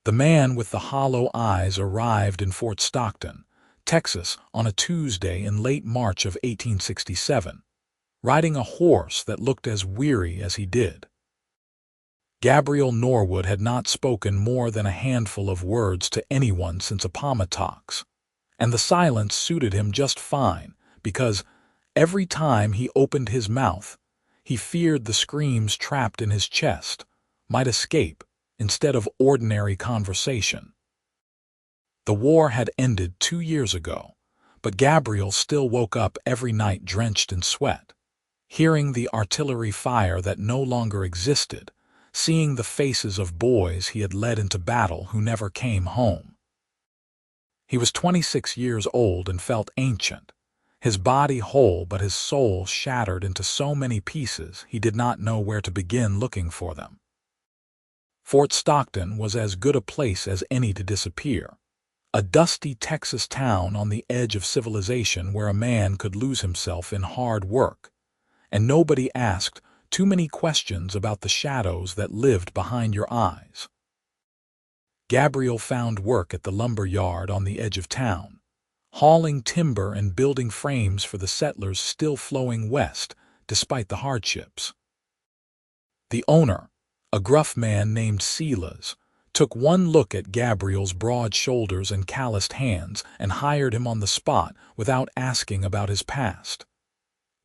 The man with the hollow eyes arrived in Fort Stockton, Texas, on a Tuesday in late March of 1867, riding a horse that looked as weary as he did. Gabriel Norwood had not spoken more than a handful of words to anyone since Appomattox, and the silence suited him just fine because every time he opened his mouth, he feared the screams trapped in his chest might escape instead of ordinary conversation. The war had ended 2 years ago, but Gabriel still woke up every night drenched in sweat, hearing the artillery fire that no longer existed, seeing the faces of boys he had led into battle who never came home. He was 26 years old and felt ancient, his body whole but his soul shattered into so many pieces he did not know where to begin looking for them. Fort Stockton was as good a place as any to disappear, a dusty Texas town on the edge of civilization where a man could lose himself in hard work, and nobody asked too many questions about the shadows that lived behind your eyes. Gabriel found work at the lumber yard on the edge of town, hauling timber and building frames for the settlers still flowing west despite the hardships. The owner, a gruff man named Solace, took one look at Gabriel's broad shoulders and calloused hands and hired him on the spot without asking about his past.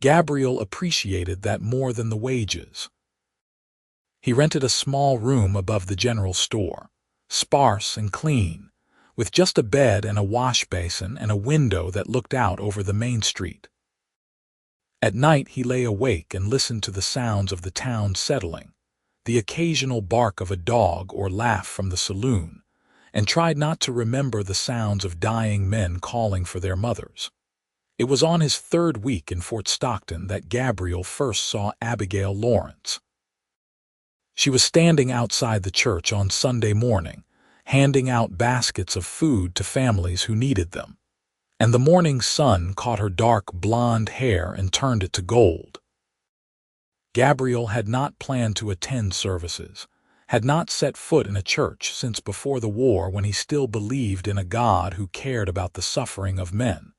Gabriel appreciated that more than the wages. He rented a small room above the general store, sparse and clean, with just a bed and a wash basin and a window that looked out over the main street. At night he lay awake and listened to the sounds of the town settling, the occasional bark of a dog or laugh from the saloon, and tried not to remember the sounds of dying men calling for their mothers. It was on his 3rd week in Fort Stockton that Gabriel first saw Abigail Lawrence. She was standing outside the church on Sunday morning, handing out baskets of food to families who needed them, and the morning sun caught her dark blonde hair and turned it to gold. Gabriel had not planned to attend services, had not set foot in a church since before the war when he still believed in a God who cared about the suffering of men.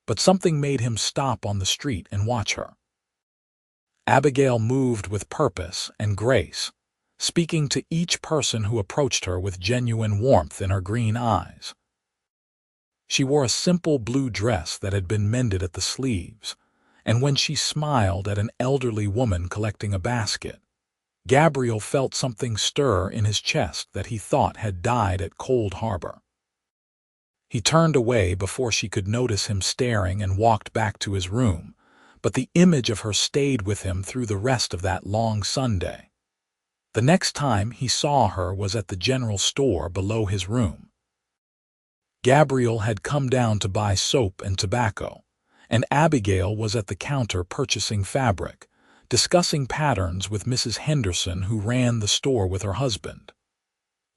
But something made him stop on the street and watch her. Abigail moved with purpose and grace, speaking to each person who approached her with genuine warmth in her green eyes. She wore a simple blue dress that had been mended at the sleeves, and when she smiled at an elderly woman collecting a basket, Gabriel felt something stir in his chest that he thought had died at Cold Harbor. He turned away before she could notice him staring and walked back to his room, but the image of her stayed with him through the rest of that long Sunday. The next time he saw her was at the general store below his room. Gabriel had come down to buy soap and tobacco, and Abigail was at the counter purchasing fabric, discussing patterns with Mrs. Henderson who ran the store with her husband.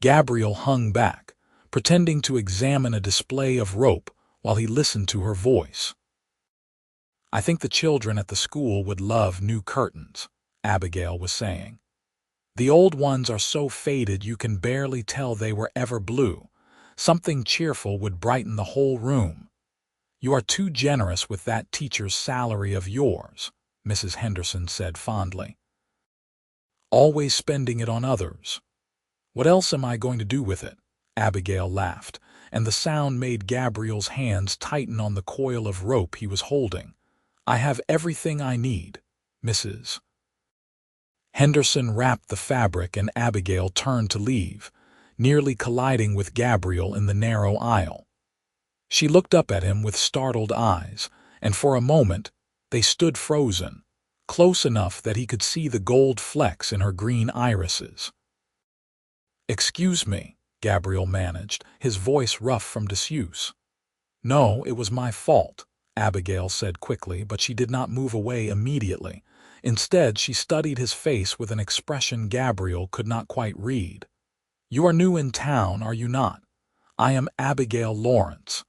Gabriel hung back, pretending to examine a display of rope while he listened to her voice. "I think the children at the school would love new curtains," Abigail was saying. "The old ones are so faded you can barely tell they were ever blue. Something cheerful would brighten the whole room. You are too generous with that teacher's salary of yours," Mrs. Henderson said fondly. "Always spending it on others. What else am I going to do with it?" Abigail laughed, and the sound made Gabriel's hands tighten on the coil of rope he was holding. "I have everything I need, Mrs. Henderson wrapped the fabric and Abigail turned to leave, nearly colliding with Gabriel in the narrow aisle. She looked up at him with startled eyes, and for a moment they stood frozen, close enough that he could see the gold flecks in her green irises. "Excuse me," Gabriel managed, his voice rough from disuse. "No, it was my fault," Abigail said quickly, but she did not move away immediately. Instead, she studied his face with an expression Gabriel could not quite read. "You are new in town, are you not? I am Abigail Lawrence.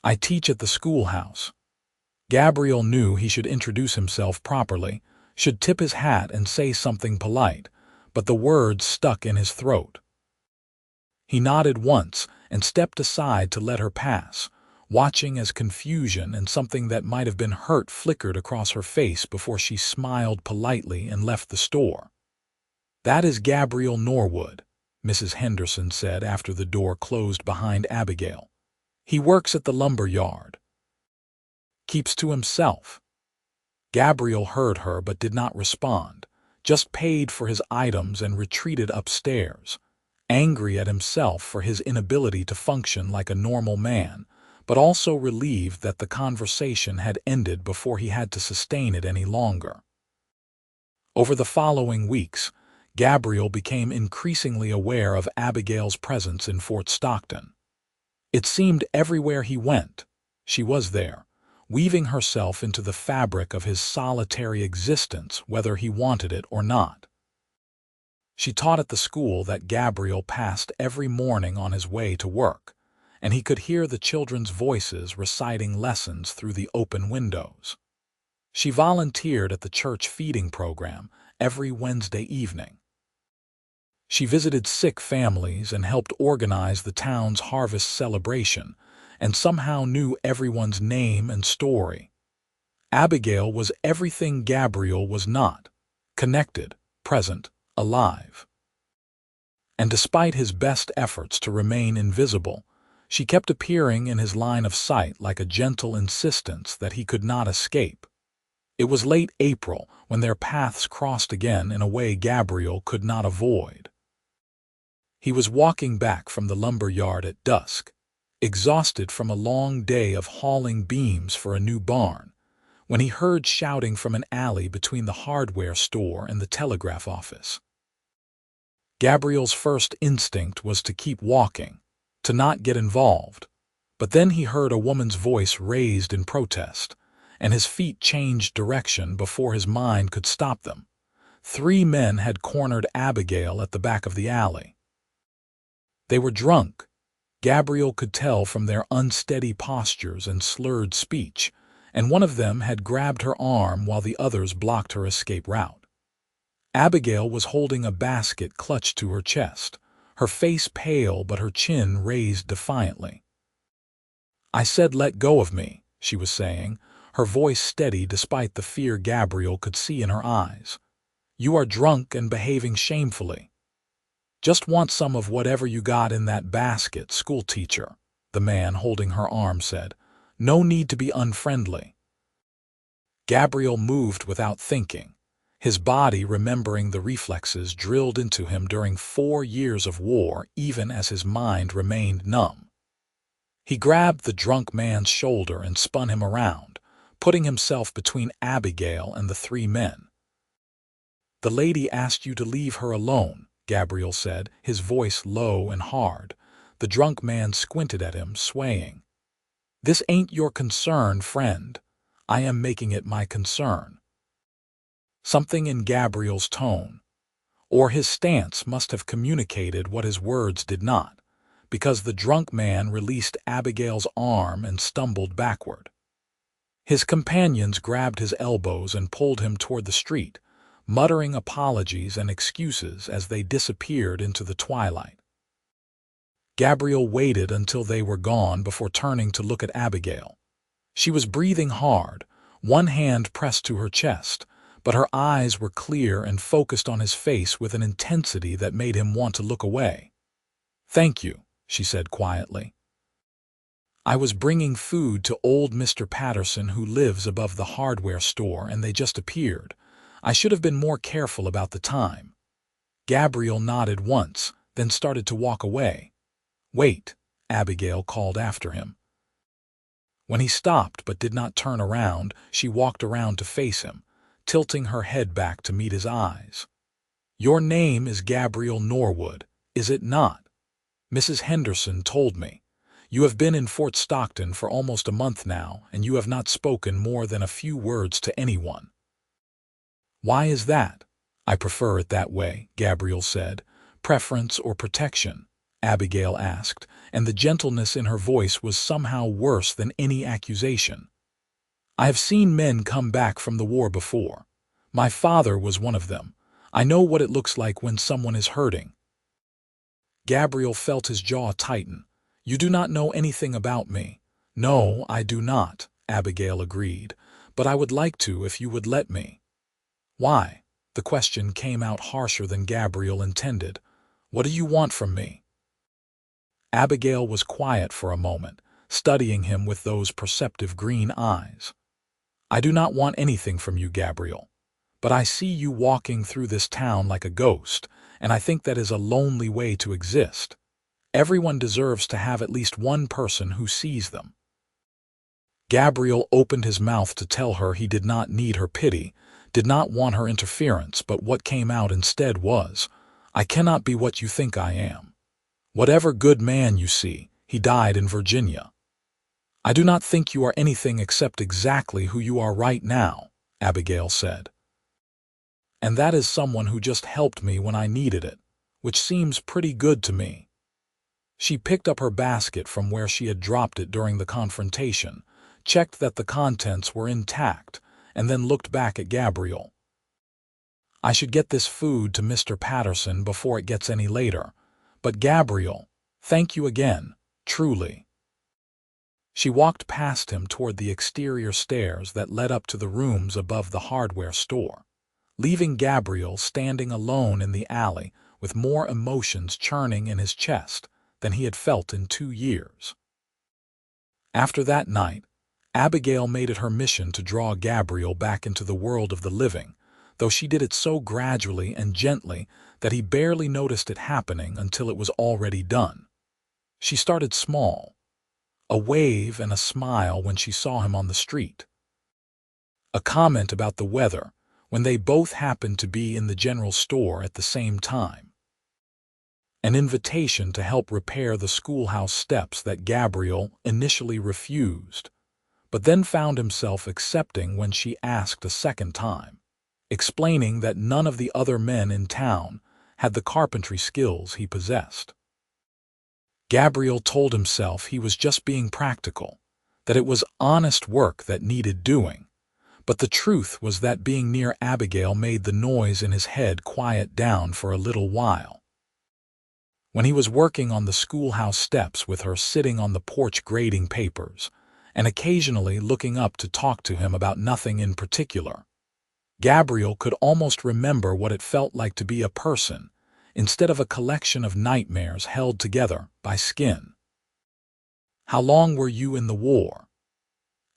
I teach at the schoolhouse." Gabriel knew he should introduce himself properly, should tip his hat and say something polite, but the words stuck in his throat. He nodded once and stepped aside to let her pass, watching as confusion and something that might have been hurt flickered across her face before she smiled politely and left the store. "That is Gabriel Norwood," Mrs. Henderson said after the door closed behind Abigail. "He works at the lumber yard. Keeps to himself." Gabriel heard her but did not respond, just paid for his items and retreated upstairs, angry at himself for his inability to function like a normal man, but also relieved that the conversation had ended before he had to sustain it any longer. Over the following weeks, Gabriel became increasingly aware of Abigail's presence in Fort Stockton. It seemed everywhere he went, she was there, weaving herself into the fabric of his solitary existence whether he wanted it or not. She taught at the school that Gabriel passed every morning on his way to work, and he could hear the children's voices reciting lessons through the open windows. She volunteered at the church feeding program every Wednesday evening. She visited sick families and helped organize the town's harvest celebration, and somehow knew everyone's name and story. Abigail was everything Gabriel was not: connected, present, alive. And despite his best efforts to remain invisible, she kept appearing in his line of sight like a gentle insistence that he could not escape. It was late April when their paths crossed again in a way Gabriel could not avoid. He was walking back from the lumber yard at dusk, exhausted from a long day of hauling beams for a new barn, when he heard shouting from an alley between the hardware store and the telegraph office. Gabriel's first instinct was to keep walking, to not get involved, but then he heard a woman's voice raised in protest, and his feet changed direction before his mind could stop them. 3 men had cornered Abigail at the back of the alley. They were drunk. Gabriel could tell from their unsteady postures and slurred speech, and one of them had grabbed her arm while the others blocked her escape route. Abigail was holding a basket clutched to her chest, her face pale but her chin raised defiantly. "I said let go of me," she was saying, her voice steady despite the fear Gabriel could see in her eyes. "You are drunk and behaving shamefully." "Just want some of whatever you got in that basket, schoolteacher," the man holding her arm said. "No need to be unfriendly." Gabriel moved without thinking, his body remembering the reflexes drilled into him during 4 years of war even as his mind remained numb. He grabbed the drunk man's shoulder and spun him around, putting himself between Abigail and the 3 men. "The lady asked you to leave her alone," Gabriel said, his voice low and hard. The drunk man squinted at him, swaying. "This ain't your concern, friend. I am making it my concern." Something in Gabriel's tone, or his stance, must have communicated what his words did not, because the drunk man released Abigail's arm and stumbled backward. His companions grabbed his elbows and pulled him toward the street, muttering apologies and excuses as they disappeared into the twilight. Gabriel waited until they were gone before turning to look at Abigail. She was breathing hard, one hand pressed to her chest, but her eyes were clear and focused on his face with an intensity that made him want to look away. "Thank you," she said quietly. "I was bringing food to old Mr. Patterson who lives above the hardware store and they just appeared. I should have been more careful about the time." Gabriel nodded once, then started to walk away. "Wait," Abigail called after him. When he stopped but did not turn around, she walked around to face him, tilting her head back to meet his eyes. "Your name is Gabriel Norwood, is it not? Mrs. Henderson told me. You have been in Fort Stockton for almost a month now, and you have not spoken more than a few words to anyone." "Why is that?" "I prefer it that way," Gabriel said. "Preference or protection?" Abigail asked, and the gentleness in her voice was somehow worse than any accusation. "I have seen men come back from the war before. My father was one of them. I know what it looks like when someone is hurting." Gabriel felt his jaw tighten. "You do not know anything about me." "No, I do not," Abigail agreed, "but I would like to if you would let me." "Why?" The question came out harsher than Gabriel intended. "What do you want from me?" Abigail was quiet for a moment, studying him with those perceptive green eyes. "I do not want anything from you, Gabriel. But I see you walking through this town like a ghost, and I think that is a lonely way to exist. Everyone deserves to have at least one person who sees them." Gabriel opened his mouth to tell her he did not need her pity, did not want her interference, but what came out instead was, "I cannot be what you think I am. Whatever good man you see, he died in Virginia." "I do not think you are anything except exactly who you are right now," Abigail said. "And that is someone who just helped me when I needed it, which seems pretty good to me." She picked up her basket from where she had dropped it during the confrontation, checked that the contents were intact, and then looked back at Gabriel. "I should get this food to Mr. Patterson before it gets any later. But Gabriel, thank you again, truly." She walked past him toward the exterior stairs that led up to the rooms above the hardware store, leaving Gabriel standing alone in the alley with more emotions churning in his chest than he had felt in 2 years. After that night, Abigail made it her mission to draw Gabriel back into the world of the living, though she did it so gradually and gently that he barely noticed it happening until it was already done. She started small, a wave and a smile when she saw him on the street, a comment about the weather when they both happened to be in the general store at the same time, an invitation to help repair the schoolhouse steps that Gabriel initially refused, but then found himself accepting when she asked a second time, explaining that none of the other men in town had the carpentry skills he possessed. Gabriel told himself he was just being practical, that it was honest work that needed doing, but the truth was that being near Abigail made the noise in his head quiet down for a little while. When he was working on the schoolhouse steps with her sitting on the porch grading papers, and occasionally looking up to talk to him about nothing in particular, Gabriel could almost remember what it felt like to be a person, instead of a collection of nightmares held together by skin. "How long were you in the war?"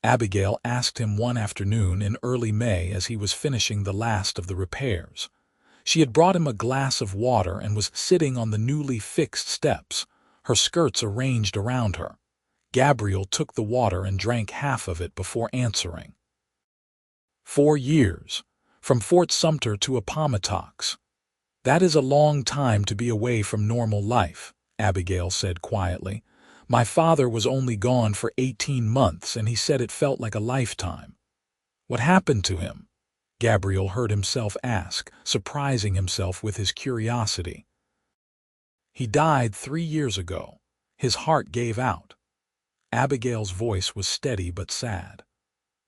Abigail asked him one afternoon in early May as he was finishing the last of the repairs. She had brought him a glass of water and was sitting on the newly fixed steps, her skirts arranged around her. Gabriel took the water and drank half of it before answering. 4 years, from Fort Sumter to Appomattox. That is a long time to be away from normal life, Abigail said quietly. My father was only gone for 18 months, and he said it felt like a lifetime. What happened to him? Gabriel heard himself ask, surprising himself with his curiosity. He died 3 years ago. His heart gave out. Abigail's voice was steady but sad.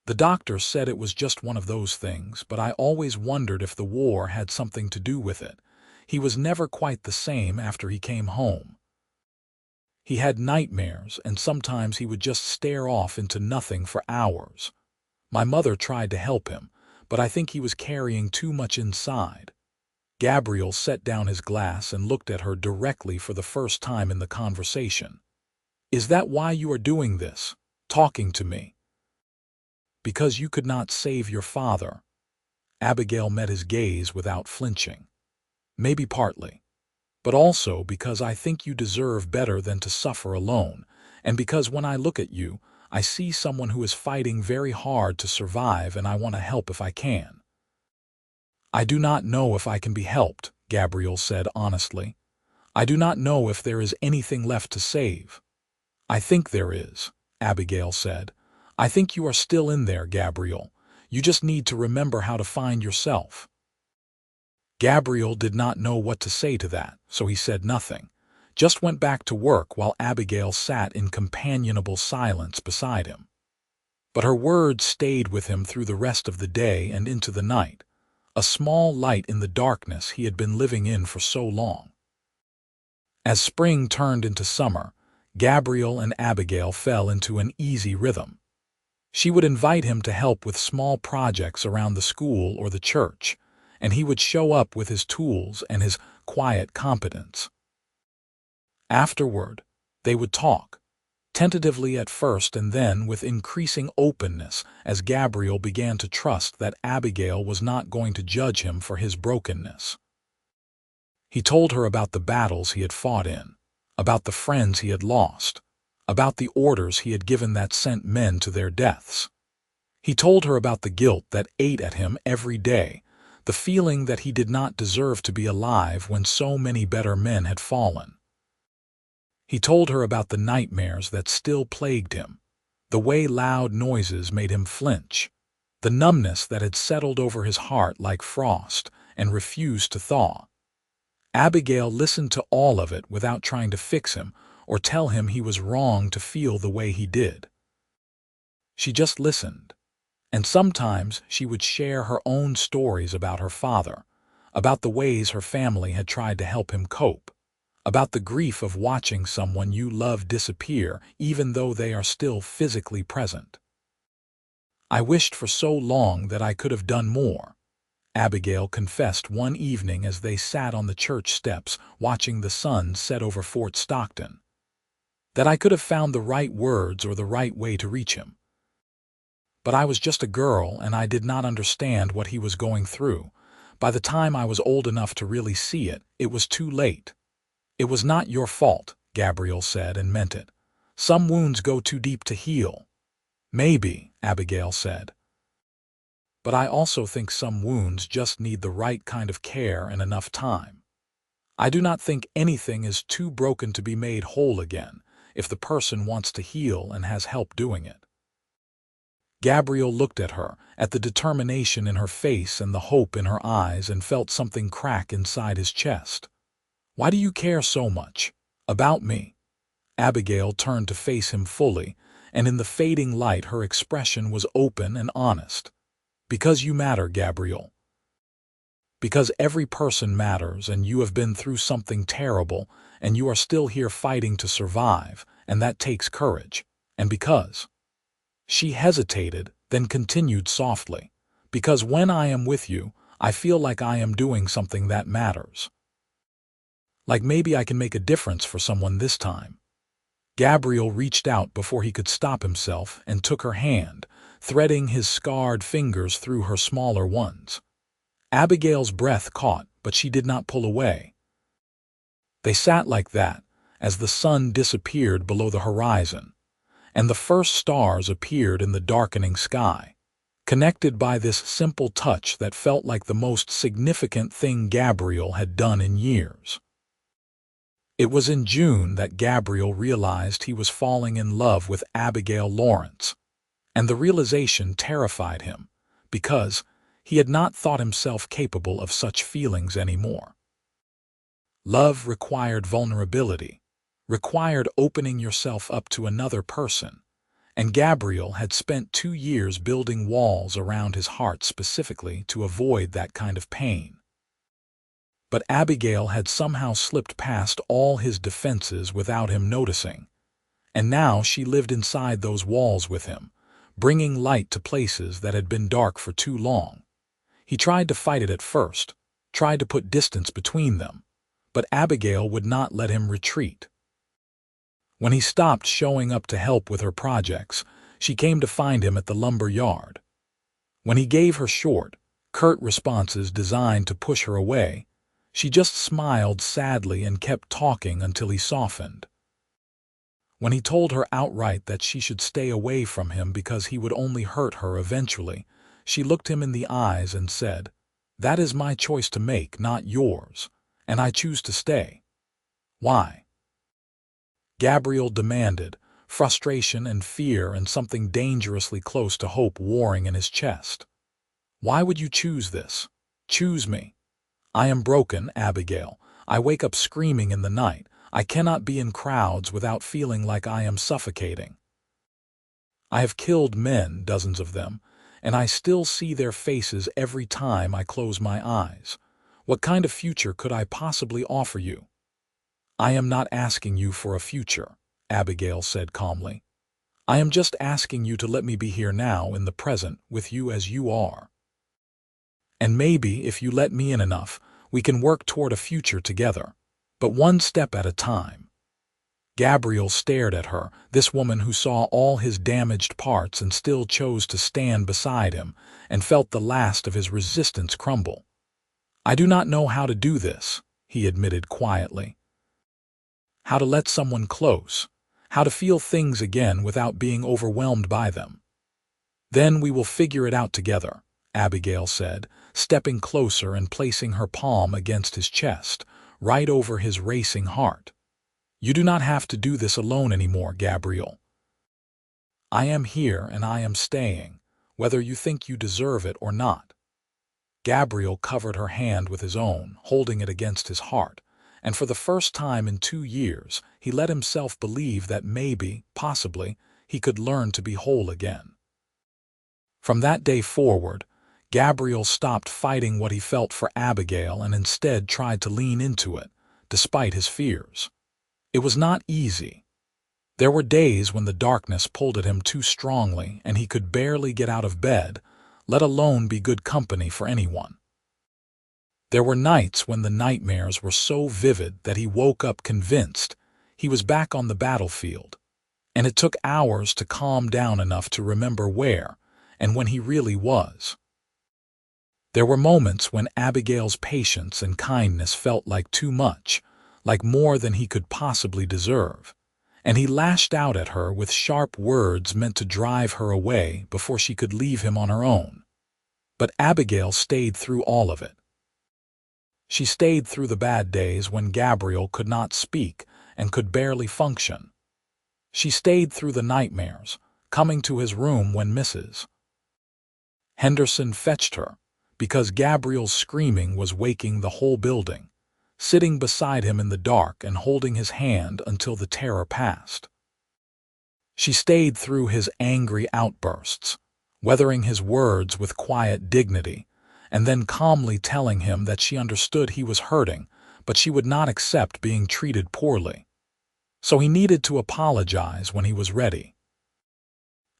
The doctor said it was just one of those things, but I always wondered if the war had something to do with it. He was never quite the same after he came home. He had nightmares, and sometimes he would just stare off into nothing for hours. My mother tried to help him, but I think he was carrying too much inside. Gabriel set down his glass and looked at her directly for the first time in the conversation. Is that why you are doing this, talking to me? Because you could not save your father. Abigail met his gaze without flinching. Maybe partly, but also because I think you deserve better than to suffer alone, and because when I look at you, I see someone who is fighting very hard to survive, and I want to help if I can. I do not know if I can be helped, Gabriel said honestly. I do not know if there is anything left to save. I think there is, Abigail said. I think you are still in there, Gabriel. You just need to remember how to find yourself. Gabriel did not know what to say to that, so he said nothing, just went back to work while Abigail sat in companionable silence beside him. But her words stayed with him through the rest of the day and into the night, a small light in the darkness he had been living in for so long. As spring turned into summer, Gabriel and Abigail fell into an easy rhythm. She would invite him to help with small projects around the school or the church, and he would show up with his tools and his quiet competence. Afterward, they would talk, tentatively at first and then with increasing openness as Gabriel began to trust that Abigail was not going to judge him for his brokenness. He told her about the battles he had fought in, about the friends he had lost, about the orders he had given that sent men to their deaths. He told her about the guilt that ate at him every day, the feeling that he did not deserve to be alive when so many better men had fallen. He told her about the nightmares that still plagued him, the way loud noises made him flinch, the numbness that had settled over his heart like frost and refused to thaw. Abigail listened to all of it without trying to fix him or tell him he was wrong to feel the way he did. She just listened, and sometimes she would share her own stories about her father, about the ways her family had tried to help him cope, about the grief of watching someone you love disappear even though they are still physically present. "I wished for so long that I could have done more," Abigail confessed one evening as they sat on the church steps watching the sun set over Fort Stockton. "That I could have found the right words or the right way to reach him. But I was just a girl and I did not understand what he was going through. By the time I was old enough to really see it, it was too late." "It was not your fault," Gabriel said, and meant it. "Some wounds go too deep to heal." "Maybe," Abigail said. "But I also think some wounds just need the right kind of care and enough time. I do not think anything is too broken to be made whole again if the person wants to heal and has help doing it." Gabriel looked at her, at the determination in her face and the hope in her eyes, and felt something crack inside his chest. "Why do you care so much about me?" Abigail turned to face him fully, and in the fading light her expression was open and honest. "Because you matter, Gabriel. Because every person matters, and you have been through something terrible, and you are still here fighting to survive, and that takes courage. And because—" She hesitated, then continued softly, "because when I am with you, I feel like I am doing something that matters. Like maybe I can make a difference for someone this time." Gabriel reached out before he could stop himself and took her hand, threading his scarred fingers through her smaller ones. Abigail's breath caught, but she did not pull away. They sat like that, as the sun disappeared below the horizon, and the first stars appeared in the darkening sky, connected by this simple touch that felt like the most significant thing Gabriel had done in years. It was in June that Gabriel realized he was falling in love with Abigail Lawrence, and the realization terrified him, because he had not thought himself capable of such feelings anymore. Love required vulnerability, required opening yourself up to another person, and Gabriel had spent 2 years building walls around his heart specifically to avoid that kind of pain. But Abigail had somehow slipped past all his defenses without him noticing, and now she lived inside those walls with him, bringing light to places that had been dark for too long. He tried to fight it at first, tried to put distance between them, but Abigail would not let him retreat. When he stopped showing up to help with her projects, she came to find him at the lumber yard. When he gave her short, curt responses designed to push her away, she just smiled sadly and kept talking until he softened. When he told her outright that she should stay away from him because he would only hurt her eventually, she looked him in the eyes and said, "That is my choice to make, not yours, and I choose to stay." "Why?" Gabriel demanded, frustration and fear and something dangerously close to hope warring in his chest. "Why would you choose this? Choose me. I am broken, Abigail. I wake up screaming in the night. I cannot be in crowds without feeling like I am suffocating. I have killed men, dozens of them, and I still see their faces every time I close my eyes. What kind of future could I possibly offer you? "I am not asking you for a future," Abigail said calmly. "I am just asking you to let me be here now in the present with you as you are. And maybe, if you let me in enough, we can work toward a future together, but one step at a time." Gabriel stared at her, this woman who saw all his damaged parts and still chose to stand beside him, and felt the last of his resistance crumble. "I do not know how to do this," he admitted quietly. "How to let someone close, how to feel things again without being overwhelmed by them." "Then we will figure it out together," Abigail said, stepping closer and placing her palm against his chest, right over his racing heart. "You do not have to do this alone anymore, Gabriel. I am here and I am staying, whether you think you deserve it or not." Gabriel covered her hand with his own, holding it against his heart, and for the first time in 2 years, he let himself believe that maybe, possibly, he could learn to be whole again. From that day forward, Gabriel stopped fighting what he felt for Abigail and instead tried to lean into it, despite his fears. It was not easy. There were days when the darkness pulled at him too strongly and he could barely get out of bed, let alone be good company for anyone. There were nights when the nightmares were so vivid that he woke up convinced he was back on the battlefield, and it took hours to calm down enough to remember where and when he really was. There were moments when Abigail's patience and kindness felt like too much, like more than he could possibly deserve, and he lashed out at her with sharp words meant to drive her away before she could leave him on her own. But Abigail stayed through all of it. She stayed through the bad days when Gabriel could not speak and could barely function. She stayed through the nightmares, coming to his room when Mrs. Henderson fetched her, because Gabriel's screaming was waking the whole building, sitting beside him in the dark and holding his hand until the terror passed. She stayed through his angry outbursts, weathering his words with quiet dignity, and then calmly telling him that she understood he was hurting, but she would not accept being treated poorly. So he needed to apologize when he was ready.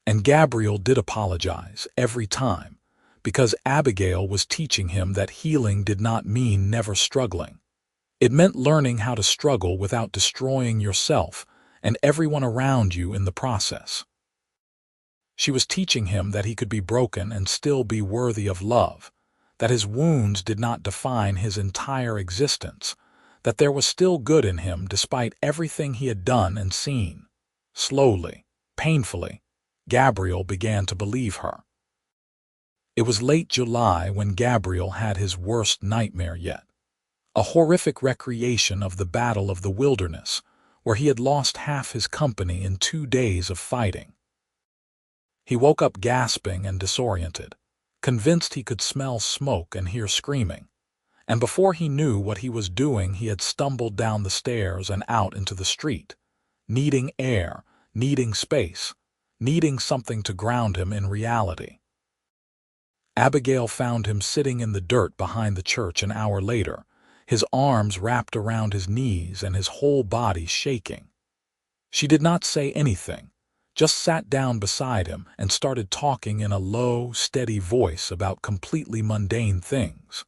And Gabriel did apologize every time, because Abigail was teaching him that healing did not mean never struggling. It meant learning how to struggle without destroying yourself and everyone around you in the process. She was teaching him that he could be broken and still be worthy of love, that his wounds did not define his entire existence, that there was still good in him despite everything he had done and seen. Slowly, painfully, Gabriel began to believe her. It was late July when Gabriel had his worst nightmare yet. A horrific recreation of the Battle of the Wilderness, where he had lost half his company in 2 days of fighting. He woke up gasping and disoriented, convinced he could smell smoke and hear screaming, and before he knew what he was doing he had stumbled down the stairs and out into the street, needing air, needing space, needing something to ground him in reality. Abigail found him sitting in the dirt behind the church an hour later, his arms wrapped around his knees and his whole body shaking. She did not say anything, just sat down beside him and started talking in a low, steady voice about completely mundane things.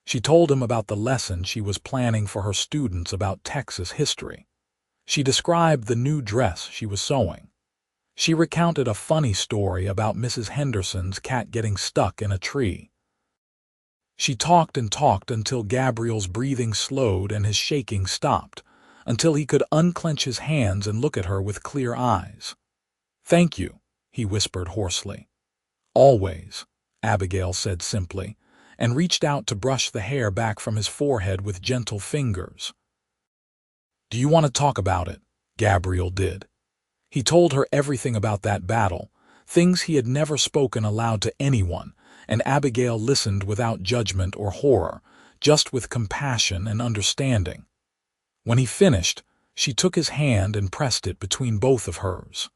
She told him about the lesson she was planning for her students about Texas history. She described the new dress she was sewing. She recounted a funny story about Mrs. Henderson's cat getting stuck in a tree. She talked and talked until Gabriel's breathing slowed and his shaking stopped, until he could unclench his hands and look at her with clear eyes. "Thank you," he whispered hoarsely. "Always," Abigail said simply, and reached out to brush the hair back from his forehead with gentle fingers. "Do you want to talk about it?" Gabriel did. He told her everything about that battle, things he had never spoken aloud to anyone, and Abigail listened without judgment or horror, just with compassion and understanding. When he finished, she took his hand and pressed it between both of hers.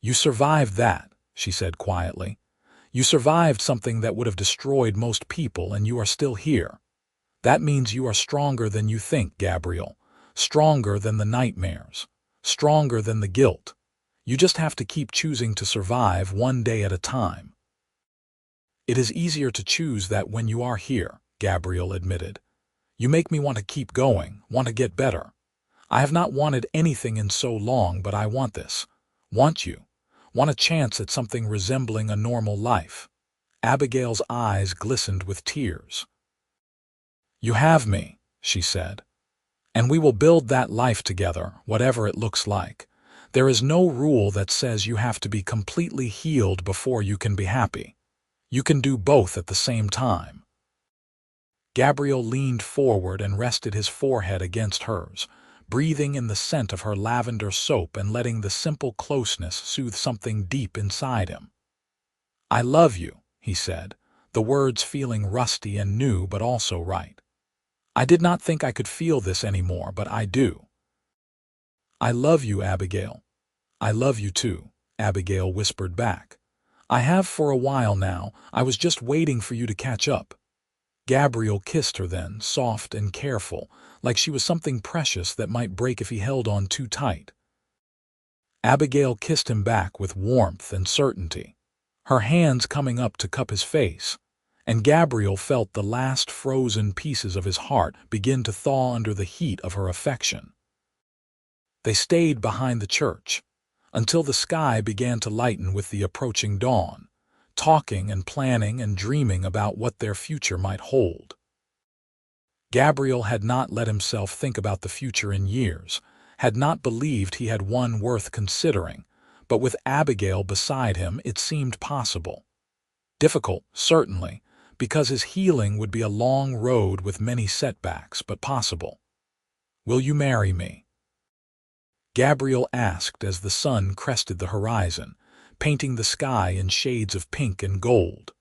"You survived that," she said quietly. "You survived something that would have destroyed most people, and you are still here. That means you are stronger than you think, Gabriel. Stronger than the nightmares. Stronger than the guilt. You just have to keep choosing to survive one day at a time. It is easier to choose that when you are here, Gabriel admitted. You make me want to keep going, want to get better. I have not wanted anything in so long, but I want this. Want you. Want a chance at something resembling a normal life. Abigail's eyes glistened with tears. You have me, she said. And we will build that life together, whatever it looks like. There is no rule that says you have to be completely healed before you can be happy. You can do both at the same time. Gabriel leaned forward and rested his forehead against hers, breathing in the scent of her lavender soap and letting the simple closeness soothe something deep inside him. I love you, he said, the words feeling rusty and new but also right. I did not think I could feel this anymore, but I do. I love you, Abigail. I love you too, Abigail whispered back. I have for a while now. I was just waiting for you to catch up. Gabriel kissed her then, soft and careful, like she was something precious that might break if he held on too tight. Abigail kissed him back with warmth and certainty, her hands coming up to cup his face, and Gabriel felt the last frozen pieces of his heart begin to thaw under the heat of her affection. They stayed behind the church until the sky began to lighten with the approaching dawn, talking and planning and dreaming about what their future might hold. Gabriel had not let himself think about the future in years, had not believed he had one worth considering, but with Abigail beside him it seemed possible. Difficult, certainly, because his healing would be a long road with many setbacks, but possible. Will you marry me? Gabriel asked as the sun crested the horizon, painting the sky in shades of pink and gold.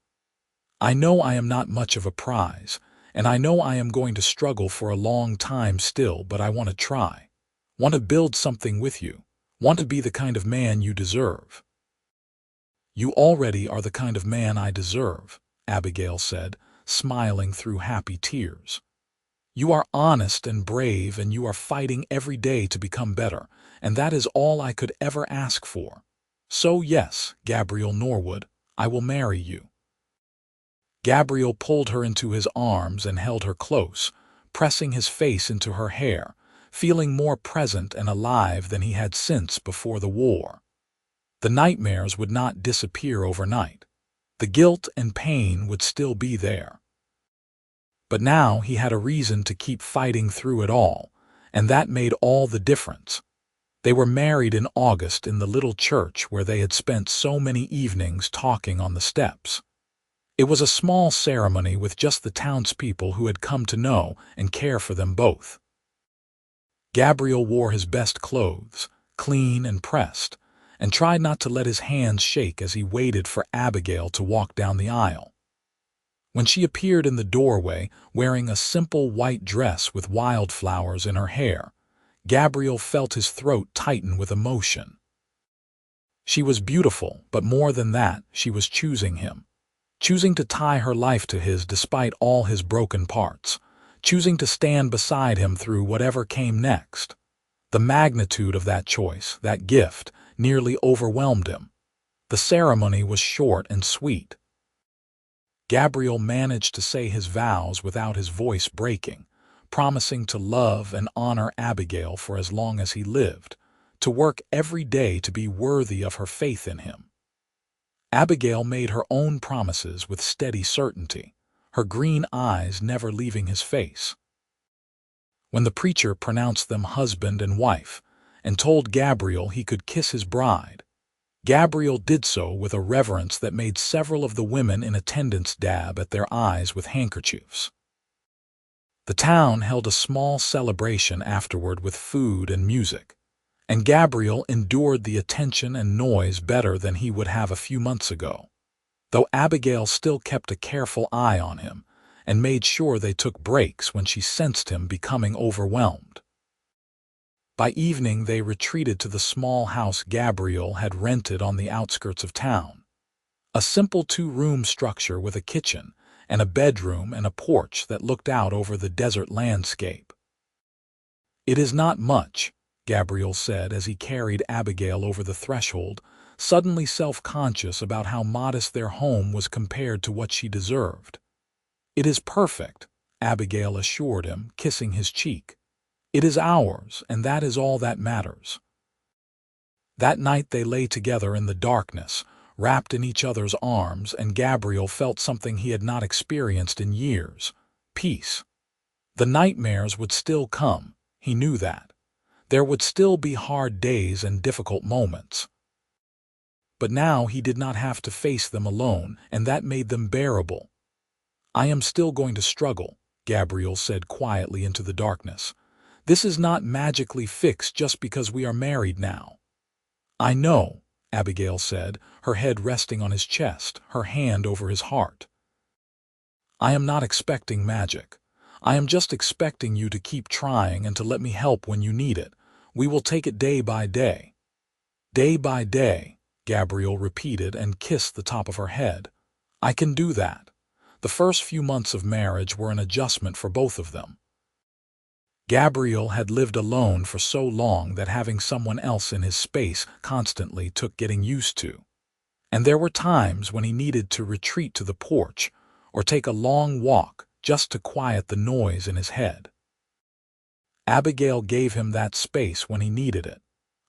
I know I am not much of a prize, and I know I am going to struggle for a long time still, but I want to try. Want to build something with you. Want to be the kind of man you deserve. You already are the kind of man I deserve, Abigail said, smiling through happy tears. You are honest and brave, and you are fighting every day to become better, and that is all I could ever ask for. So yes, Gabriel Norwood, I will marry you. Gabriel pulled her into his arms and held her close, pressing his face into her hair, feeling more present and alive than he had since before the war. The nightmares would not disappear overnight. The guilt and pain would still be there. But now he had a reason to keep fighting through it all, and that made all the difference. They were married in August in the little church where they had spent so many evenings talking on the steps. It was a small ceremony with just the townspeople who had come to know and care for them both. Gabriel wore his best clothes, clean and pressed, and tried not to let his hands shake as he waited for Abigail to walk down the aisle. When she appeared in the doorway wearing a simple white dress with wildflowers in her hair, Gabriel felt his throat tighten with emotion. She was beautiful, but more than that, she was choosing him. Choosing to tie her life to his despite all his broken parts. Choosing to stand beside him through whatever came next. The magnitude of that choice, that gift, nearly overwhelmed him. The ceremony was short and sweet. Gabriel managed to say his vows without his voice breaking, promising to love and honor Abigail for as long as he lived, to work every day to be worthy of her faith in him. Abigail made her own promises with steady certainty, her green eyes never leaving his face. When the preacher pronounced them husband and wife, and told Gabriel he could kiss his bride, Gabriel did so with a reverence that made several of the women in attendance dab at their eyes with handkerchiefs. The town held a small celebration afterward with food and music, and Gabriel endured the attention and noise better than he would have a few months ago, though Abigail still kept a careful eye on him and made sure they took breaks when she sensed him becoming overwhelmed. By evening they retreated to the small house Gabriel had rented on the outskirts of town, a simple two-room structure with a kitchen and a bedroom and a porch that looked out over the desert landscape. "It is not much," Gabriel said as he carried Abigail over the threshold, suddenly self-conscious about how modest their home was compared to what she deserved. "It is perfect," Abigail assured him, kissing his cheek. "It is ours, and that is all that matters." That night they lay together in the darkness, wrapped in each other's arms, and Gabriel felt something he had not experienced in years: peace. The nightmares would still come, he knew that. There would still be hard days and difficult moments. But now he did not have to face them alone, and that made them bearable. "I am still going to struggle," Gabriel said quietly into the darkness. "This is not magically fixed just because we are married now." "I know," Abigail said, her head resting on his chest, her hand over his heart. "I am not expecting magic. I am just expecting you to keep trying and to let me help when you need it. We will take it day by day." "Day by day," Gabriel repeated and kissed the top of her head. "I can do that." The first few months of marriage were an adjustment for both of them. Gabriel had lived alone for so long that having someone else in his space constantly took getting used to. And there were times when he needed to retreat to the porch or take a long walk just to quiet the noise in his head. Abigail gave him that space when he needed it,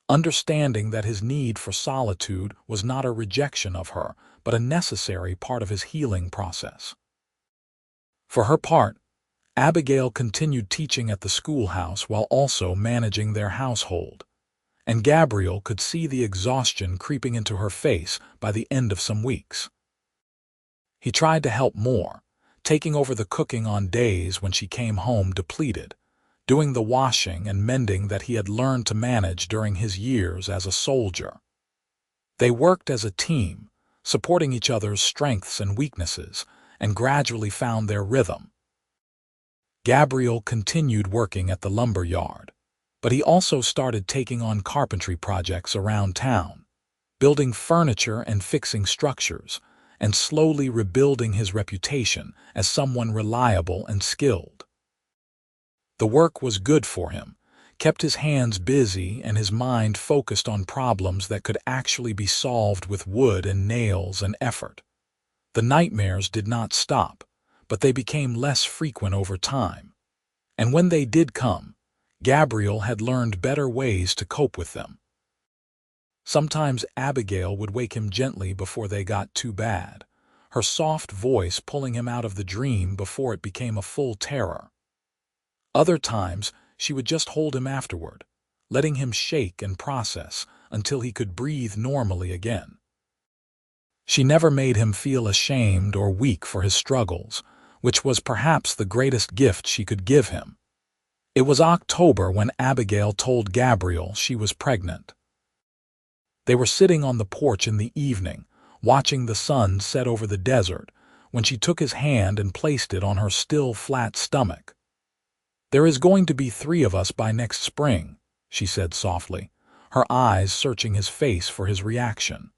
understanding that his need for solitude was not a rejection of her, but a necessary part of his healing process. For her part, Abigail continued teaching at the schoolhouse while also managing their household, and Gabriel could see the exhaustion creeping into her face by the end of some weeks. He tried to help more, taking over the cooking on days when she came home depleted, doing the washing and mending that he had learned to manage during his years as a soldier. They worked as a team, supporting each other's strengths and weaknesses, and gradually found their rhythm. Gabriel continued working at the lumber yard, but he also started taking on carpentry projects around town, building furniture and fixing structures, and slowly rebuilding his reputation as someone reliable and skilled. The work was good for him, kept his hands busy and his mind focused on problems that could actually be solved with wood and nails and effort. The nightmares did not stop, but they became less frequent over time. And when they did come, Gabriel had learned better ways to cope with them. Sometimes Abigail would wake him gently before they got too bad, her soft voice pulling him out of the dream before it became a full terror. Other times, she would just hold him afterward, letting him shake and process until he could breathe normally again. She never made him feel ashamed or weak for his struggles, which was perhaps the greatest gift she could give him. It was October when Abigail told Gabriel she was pregnant. They were sitting on the porch in the evening, watching the sun set over the desert, when she took his hand and placed it on her still flat stomach. "There is going to be 3 of us by next spring," she said softly, her eyes searching his face for his reaction.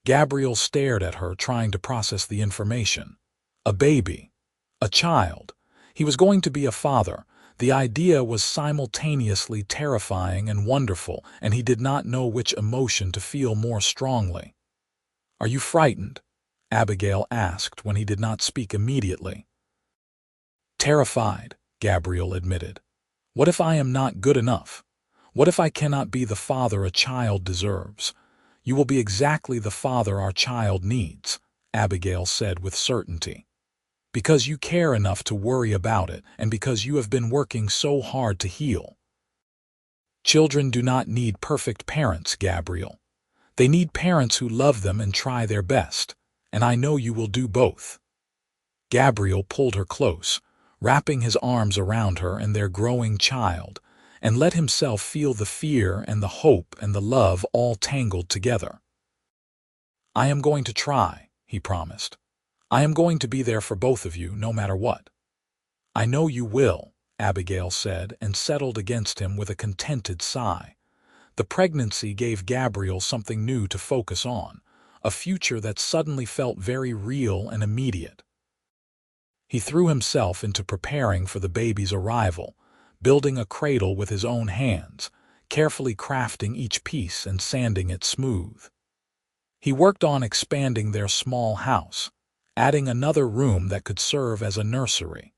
Gabriel stared at her, trying to process the information. A baby. A child. He was going to be a father. The idea was simultaneously terrifying and wonderful, and he did not know which emotion to feel more strongly. "Are you frightened?" Abigail asked when he did not speak immediately. "Terrified," Gabriel admitted. "What if I am not good enough? What if I cannot be the father a child deserves?" "You will be exactly the father our child needs," Abigail said with certainty. "Because you care enough to worry about it, and because you have been working so hard to heal." Children do not need perfect parents, Gabriel. They need parents who love them and try their best, and I know you will do both. Gabriel pulled her close, wrapping his arms around her and their growing child, and let himself feel the fear and the hope and the love all tangled together. "I am going to try," he promised. "I am going to be there for both of you, no matter what." "I know you will," Abigail said, and settled against him with a contented sigh. The pregnancy gave Gabriel something new to focus on, a future that suddenly felt very real and immediate. He threw himself into preparing for the baby's arrival, building a cradle with his own hands, carefully crafting each piece and sanding it smooth. He worked on expanding their small house, adding another room that could serve as a nursery.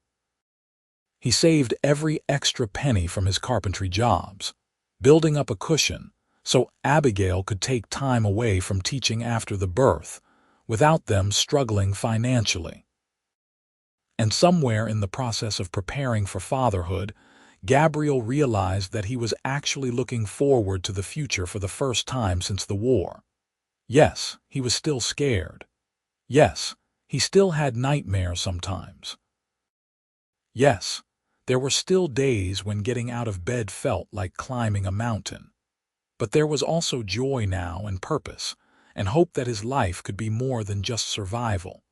He saved every extra penny from his carpentry jobs, building up a cushion so Abigail could take time away from teaching after the birth, without them struggling financially. And somewhere in the process of preparing for fatherhood, Gabriel realized that he was actually looking forward to the future for the first time since the war. Yes, he was still scared. Yes, he still had nightmares sometimes. Yes, there were still days when getting out of bed felt like climbing a mountain. But there was also joy now and purpose, and hope that his life could be more than just survival.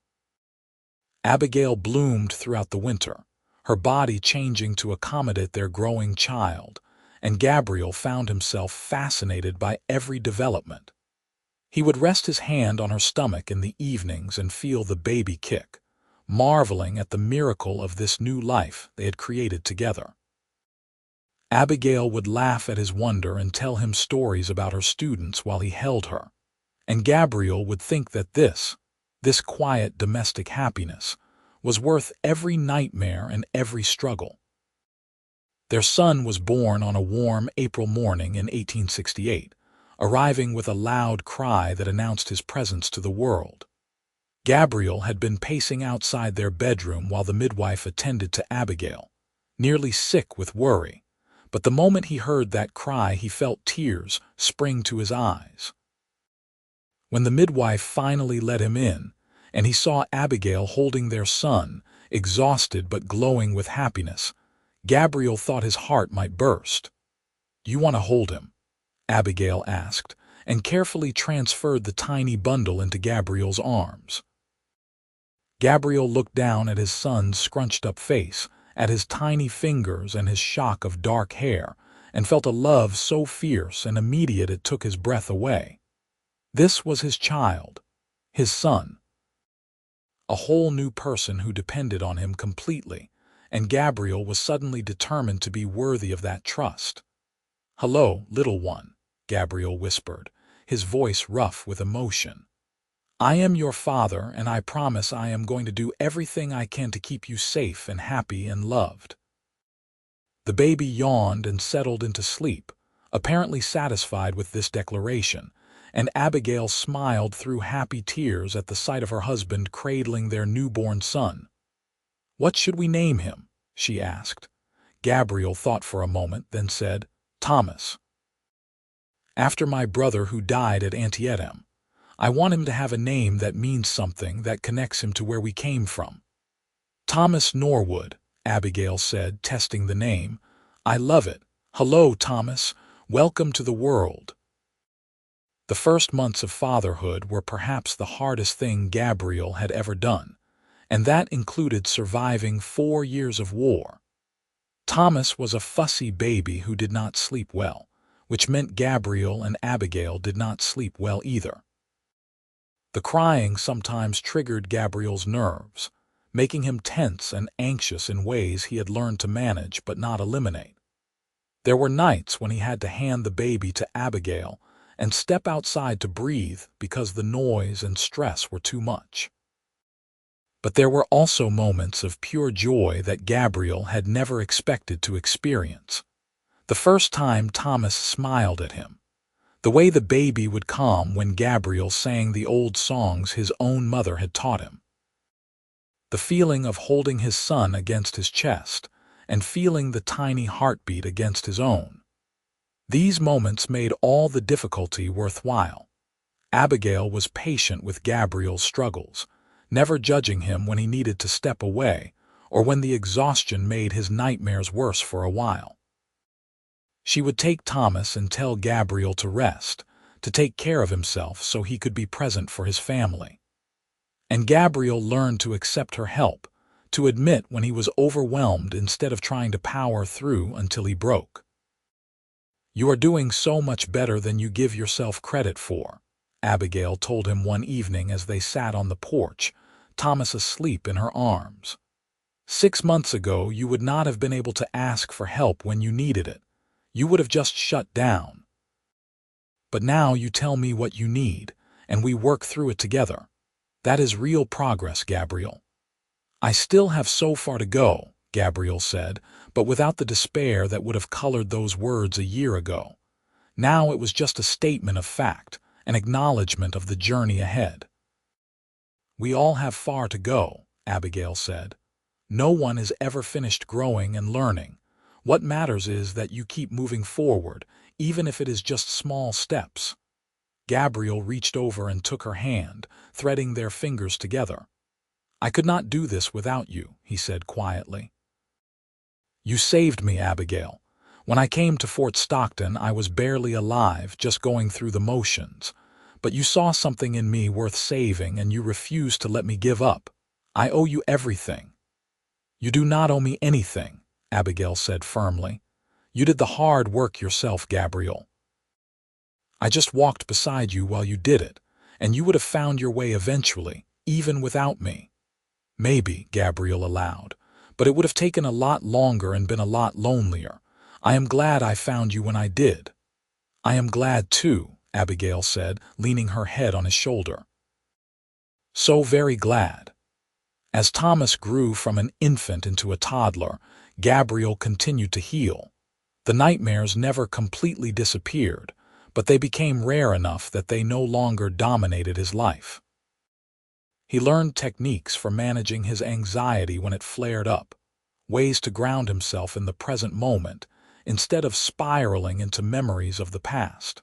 Abigail bloomed throughout the winter, her body changing to accommodate their growing child, and Gabriel found himself fascinated by every development. He would rest his hand on her stomach in the evenings and feel the baby kick, marveling at the miracle of this new life they had created together. Abigail would laugh at his wonder and tell him stories about her students while he held her, and Gabriel would think that this quiet domestic happiness, was worth every nightmare and every struggle. Their son was born on a warm April morning in 1868, arriving with a loud cry that announced his presence to the world. Gabriel had been pacing outside their bedroom while the midwife attended to Abigail, nearly sick with worry, but the moment he heard that cry he felt tears spring to his eyes. When the midwife finally let him in, and he saw Abigail holding their son, exhausted but glowing with happiness, Gabriel thought his heart might burst. "Do you want to hold him?" Abigail asked, and carefully transferred the tiny bundle into Gabriel's arms. Gabriel looked down at his son's scrunched-up face, at his tiny fingers and his shock of dark hair, and felt a love so fierce and immediate it took his breath away. This was his child, his son. A whole new person who depended on him completely, and Gabriel was suddenly determined to be worthy of that trust. "Hello, little one," Gabriel whispered, his voice rough with emotion. "I am your father, and I promise I am going to do everything I can to keep you safe and happy and loved." The baby yawned and settled into sleep, apparently satisfied with this declaration, and Abigail smiled through happy tears at the sight of her husband cradling their newborn son. "What should we name him?" she asked. Gabriel thought for a moment, then said, "Thomas. After my brother who died at Antietam. I want him to have a name that means something, that connects him to where we came from." "Thomas Norwood," Abigail said, testing the name. "I love it. Hello, Thomas. Welcome to the world." The first months of fatherhood were perhaps the hardest thing Gabriel had ever done, and that included surviving 4 years of war. Thomas was a fussy baby who did not sleep well, which meant Gabriel and Abigail did not sleep well either. The crying sometimes triggered Gabriel's nerves, making him tense and anxious in ways he had learned to manage but not eliminate. There were nights when he had to hand the baby to Abigail and step outside to breathe because the noise and stress were too much. But there were also moments of pure joy that Gabriel had never expected to experience. The first time Thomas smiled at him, the way the baby would calm when Gabriel sang the old songs his own mother had taught him. The feeling of holding his son against his chest and feeling the tiny heartbeat against his own. These moments made all the difficulty worthwhile. Abigail was patient with Gabriel's struggles, never judging him when he needed to step away or when the exhaustion made his nightmares worse for a while. She would take Thomas and tell Gabriel to rest, to take care of himself so he could be present for his family. And Gabriel learned to accept her help, to admit when he was overwhelmed instead of trying to power through until he broke. "You are doing so much better than you give yourself credit for," Abigail told him one evening as they sat on the porch, Thomas asleep in her arms. 6 months ago, you would not have been able to ask for help when you needed it. You would have just shut down. But now you tell me what you need, and we work through it together. That is real progress, Gabriel. I still have so far to go, Gabriel said, but without the despair that would have colored those words a year ago. Now it was just a statement of fact, an acknowledgement of the journey ahead. We all have far to go, Abigail said. No one is ever finished growing and learning. What matters is that you keep moving forward, even if it is just small steps. Gabriel reached over and took her hand, threading their fingers together. I could not do this without you, he said quietly. You saved me, Abigail. When I came to Fort Stockton, I was barely alive, just going through the motions. But you saw something in me worth saving, and you refused to let me give up. I owe you everything. You do not owe me anything, Abigail said firmly. You did the hard work yourself, Gabriel. I just walked beside you while you did it, and you would have found your way eventually, even without me. Maybe, Gabriel allowed, but it would have taken a lot longer and been a lot lonelier. I am glad I found you when I did. I am glad too, Abigail said, leaning her head on his shoulder. So very glad. As Thomas grew from an infant into a toddler, Gabriel continued to heal. The nightmares never completely disappeared, but they became rare enough that they no longer dominated his life. He learned techniques for managing his anxiety when it flared up, ways to ground himself in the present moment instead of spiraling into memories of the past.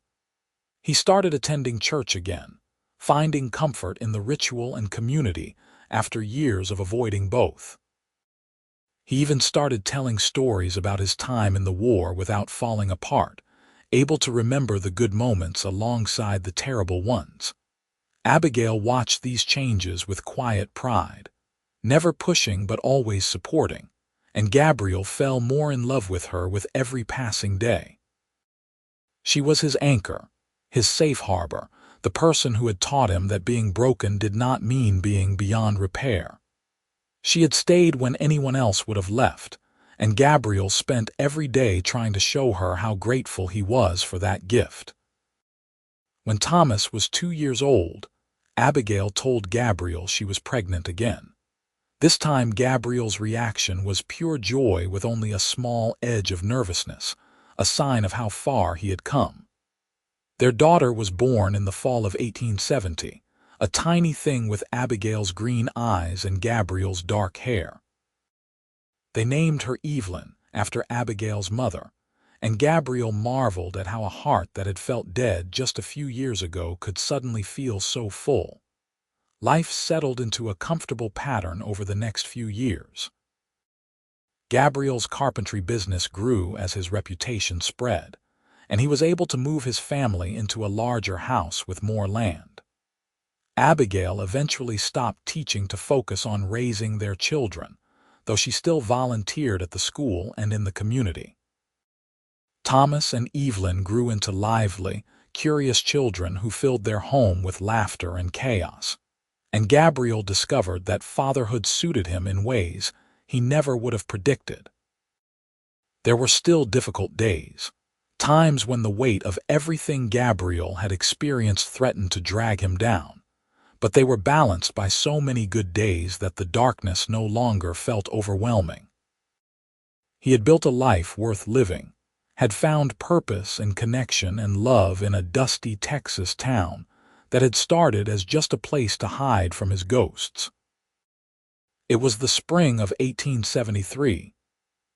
He started attending church again, finding comfort in the ritual and community after years of avoiding both. He even started telling stories about his time in the war without falling apart, able to remember the good moments alongside the terrible ones. Abigail watched these changes with quiet pride, never pushing but always supporting, and Gabriel fell more in love with her with every passing day. She was his anchor, his safe harbor, the person who had taught him that being broken did not mean being beyond repair. She had stayed when anyone else would have left, and Gabriel spent every day trying to show her how grateful he was for that gift. When Thomas was 2 years old, Abigail told Gabriel she was pregnant again. This time Gabriel's reaction was pure joy with only a small edge of nervousness, a sign of how far he had come. Their daughter was born in the fall of 1870, a tiny thing with Abigail's green eyes and Gabriel's dark hair. They named her Evelyn, after Abigail's mother, and Gabriel marveled at how a heart that had felt dead just a few years ago could suddenly feel so full. Life settled into a comfortable pattern over the next few years. Gabriel's carpentry business grew as his reputation spread, and he was able to move his family into a larger house with more land. Abigail eventually stopped teaching to focus on raising their children, though she still volunteered at the school and in the community. Thomas and Evelyn grew into lively, curious children who filled their home with laughter and chaos, and Gabriel discovered that fatherhood suited him in ways he never would have predicted. There were still difficult days, times when the weight of everything Gabriel had experienced threatened to drag him down, but they were balanced by so many good days that the darkness no longer felt overwhelming. He had built a life worth living, had found purpose and connection and love in a dusty Texas town that had started as just a place to hide from his ghosts. It was the spring of 1873,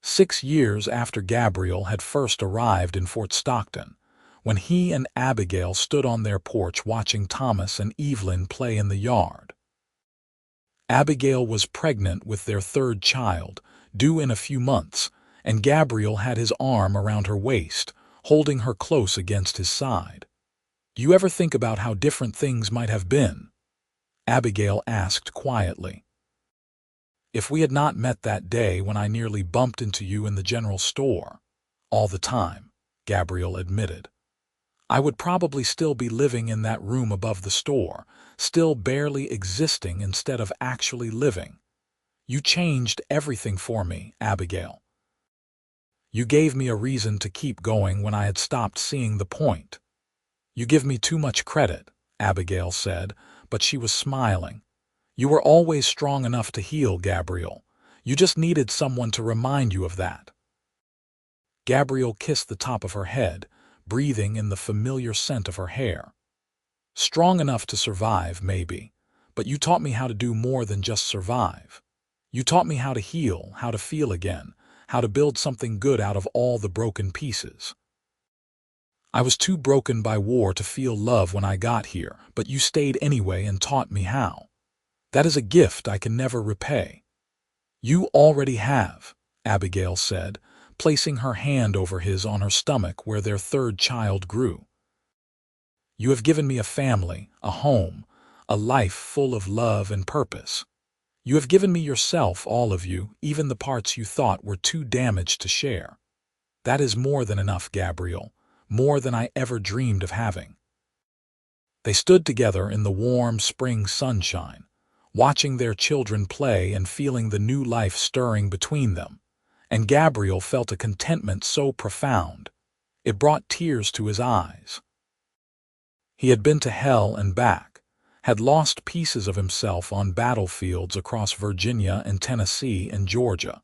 6 years after Gabriel had first arrived in Fort Stockton, when he and Abigail stood on their porch watching Thomas and Evelyn play in the yard. Abigail was pregnant with their third child, due in a few months, and Gabriel had his arm around her waist, holding her close against his side. "Do you ever think about how different things might have been?" Abigail asked quietly. "If we had not met that day when I nearly bumped into you in the general store, all the time," Gabriel admitted, "I would probably still be living in that room above the store, still barely existing instead of actually living. You changed everything for me, Abigail. You gave me a reason to keep going when I had stopped seeing the point. You give me too much credit, Abigail said, but she was smiling. You were always strong enough to heal, Gabriel. You just needed someone to remind you of that. Gabriel kissed the top of her head, breathing in the familiar scent of her hair. Strong enough to survive, maybe, but you taught me how to do more than just survive. You taught me how to heal, how to feel again, how to build something good out of all the broken pieces. I was too broken by war to feel love when I got here, but you stayed anyway and taught me how. That is a gift I can never repay. You already have, Abigail said, placing her hand over his on her stomach where their third child grew. You have given me a family, a home, a life full of love and purpose. You have given me yourself, all of you, even the parts you thought were too damaged to share. That is more than enough, Gabriel, more than I ever dreamed of having. They stood together in the warm spring sunshine, watching their children play and feeling the new life stirring between them, and Gabriel felt a contentment so profound, it brought tears to his eyes. He had been to hell and back, had lost pieces of himself on battlefields across Virginia and Tennessee and Georgia,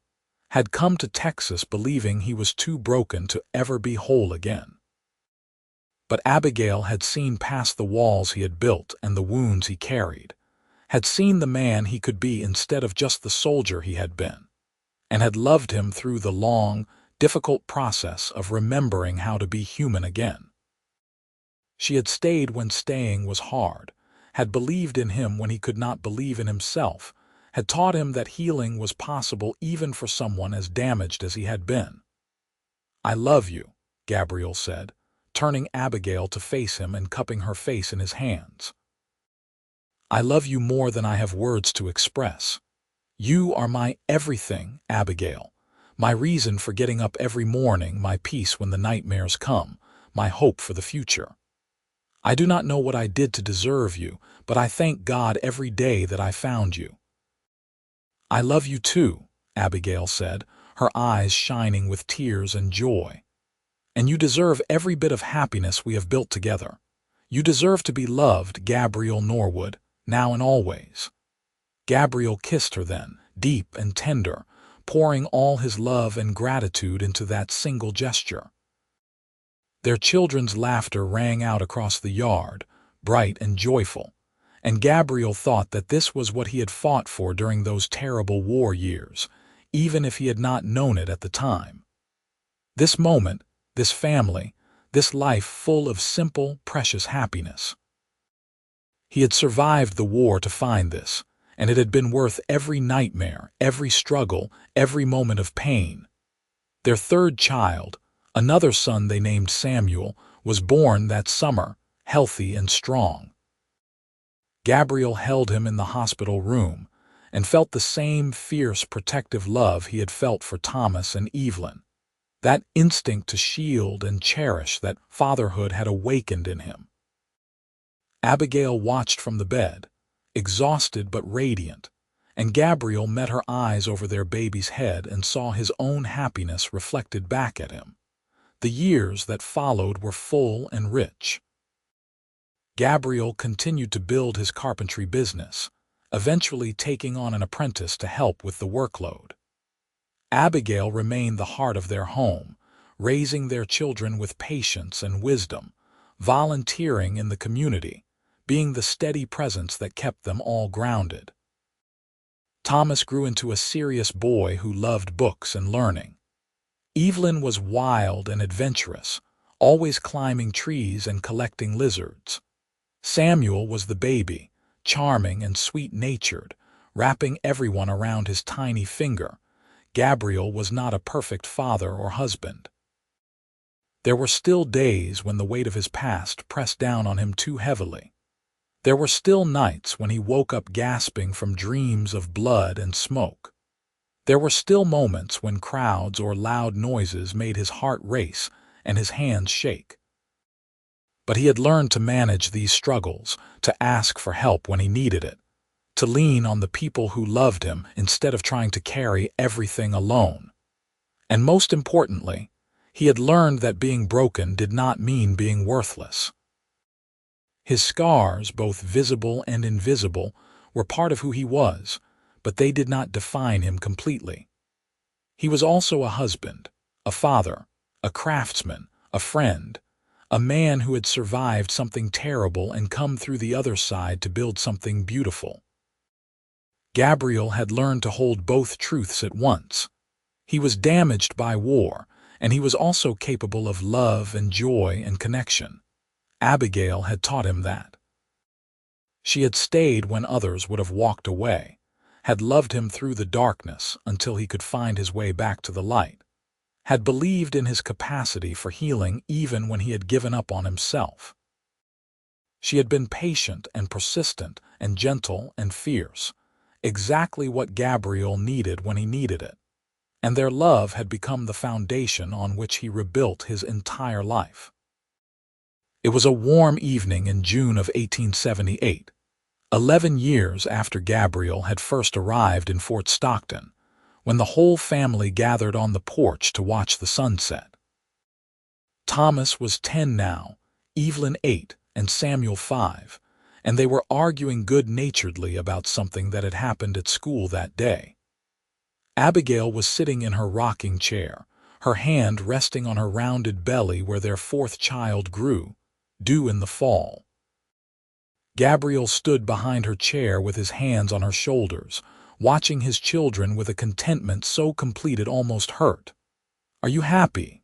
had come to Texas believing he was too broken to ever be whole again. But Abigail had seen past the walls he had built and the wounds he carried, had seen the man he could be instead of just the soldier he had been, and had loved him through the long, difficult process of remembering how to be human again. She had stayed when staying was hard, had believed in him when he could not believe in himself, had taught him that healing was possible even for someone as damaged as he had been. I love you, Gabriel said, turning Abigail to face him and cupping her face in his hands. I love you more than I have words to express. You are my everything, Abigail, my reason for getting up every morning, my peace when the nightmares come, my hope for the future. I do not know what I did to deserve you, but I thank God every day that I found you. I love you too, Abigail said, her eyes shining with tears and joy. And you deserve every bit of happiness we have built together. You deserve to be loved, Gabriel Norwood, now and always. Gabriel kissed her then, deep and tender, pouring all his love and gratitude into that single gesture. Their children's laughter rang out across the yard, bright and joyful, and Gabriel thought that this was what he had fought for during those terrible war years, even if he had not known it at the time. This moment, this family, this life full of simple, precious happiness. He had survived the war to find this, and it had been worth every nightmare, every struggle, every moment of pain. Their third child, another son they named Samuel, was born that summer, healthy and strong. Gabriel held him in the hospital room and felt the same fierce protective love he had felt for Thomas and Evelyn. That instinct to shield and cherish that fatherhood had awakened in him. Abigail watched from the bed, exhausted but radiant, and Gabriel met her eyes over their baby's head and saw his own happiness reflected back at him. The years that followed were full and rich. Gabriel continued to build his carpentry business, eventually taking on an apprentice to help with the workload. Abigail remained the heart of their home, raising their children with patience and wisdom, volunteering in the community, being the steady presence that kept them all grounded. Thomas grew into a serious boy who loved books and learning. Evelyn was wild and adventurous, always climbing trees and collecting lizards. Samuel was the baby, charming and sweet-natured, wrapping everyone around his tiny finger. Gabriel was not a perfect father or husband. There were still days when the weight of his past pressed down on him too heavily. There were still nights when he woke up gasping from dreams of blood and smoke. There were still moments when crowds or loud noises made his heart race and his hands shake. But he had learned to manage these struggles, to ask for help when he needed it, to lean on the people who loved him instead of trying to carry everything alone. And most importantly, he had learned that being broken did not mean being worthless. His scars, both visible and invisible, were part of who he was, but they did not define him completely. He was also a husband, a father, a craftsman, a friend, a man who had survived something terrible and come through the other side to build something beautiful. Gabriel had learned to hold both truths at once. He was damaged by war, and he was also capable of love and joy and connection. Abigail had taught him that. She had stayed when others would have walked away, had loved him through the darkness until he could find his way back to the light, had believed in his capacity for healing even when he had given up on himself. She had been patient and persistent and gentle and fierce, exactly what Gabriel needed when he needed it, and their love had become the foundation on which he rebuilt his entire life. It was a warm evening in June of 1878, 11 years after Gabriel had first arrived in Fort Stockton, when the whole family gathered on the porch to watch the sunset. Thomas was 10 now, Evelyn 8, and Samuel 5, and they were arguing good-naturedly about something that had happened at school that day. Abigail was sitting in her rocking chair, her hand resting on her rounded belly where their fourth child grew, due in the fall. Gabriel stood behind her chair with his hands on her shoulders, watching his children with a contentment so complete it almost hurt. "Are you happy?"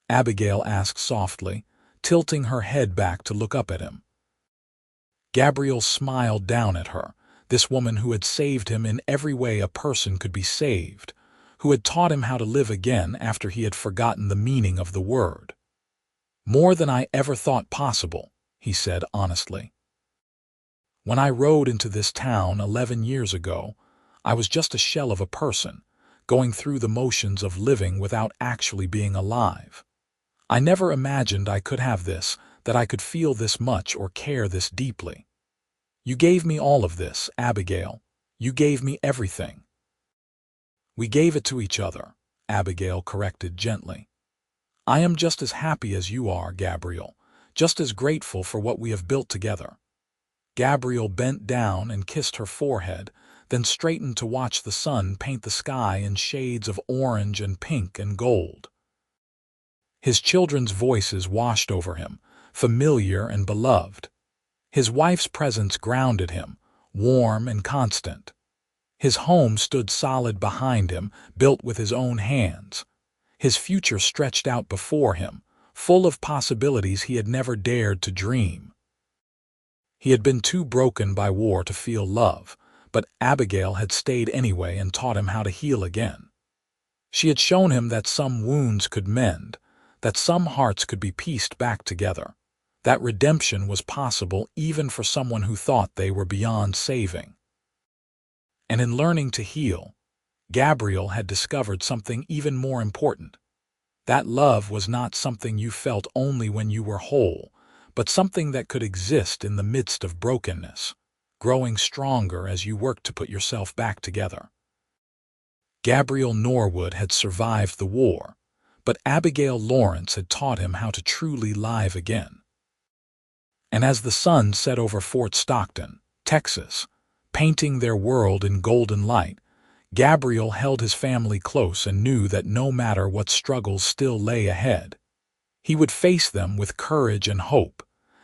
Abigail asked softly, tilting her head back to look up at him. Gabriel smiled down at her, this woman who had saved him in every way a person could be saved, who had taught him how to live again after he had forgotten the meaning of the word. "More than I ever thought possible," he said honestly. "When I rode into this town 11 years ago, I was just a shell of a person, going through the motions of living without actually being alive. I never imagined I could have this, that I could feel this much or care this deeply. You gave me all of this, Abigail. You gave me everything." "We gave it to each other," Abigail corrected gently. "I am just as happy as you are, Gabriel, just as grateful for what we have built together." Gabriel bent down and kissed her forehead, then straightened to watch the sun paint the sky in shades of orange and pink and gold. His children's voices washed over him, familiar and beloved. His wife's presence grounded him, warm and constant. His home stood solid behind him, built with his own hands. His future stretched out before him, full of possibilities he had never dared to dream. He had been too broken by war to feel love, but Abigail had stayed anyway and taught him how to heal again. She had shown him that some wounds could mend, that some hearts could be pieced back together, that redemption was possible even for someone who thought they were beyond saving. And in learning to heal, Gabriel had discovered something even more important. That love was not something you felt only when you were whole, but something that could exist in the midst of brokenness, growing stronger as you worked to put yourself back together. Gabriel Norwood had survived the war, but Abigail Lawrence had taught him how to truly live again. And as the sun set over Fort Stockton, Texas, painting their world in golden light, Gabriel held his family close and knew that no matter what struggles still lay ahead, he would face them with courage and hope,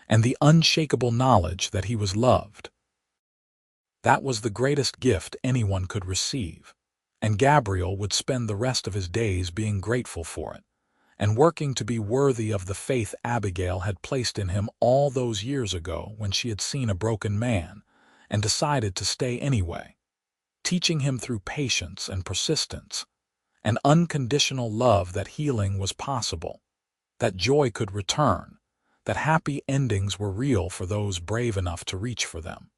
and the unshakable knowledge that he was loved. That was the greatest gift anyone could receive, and Gabriel would spend the rest of his days being grateful for it, and working to be worthy of the faith Abigail had placed in him all those years ago when she had seen a broken man and decided to stay anyway, teaching him through patience and persistence, and unconditional love that healing was possible, that joy could return, that happy endings were real for those brave enough to reach for them.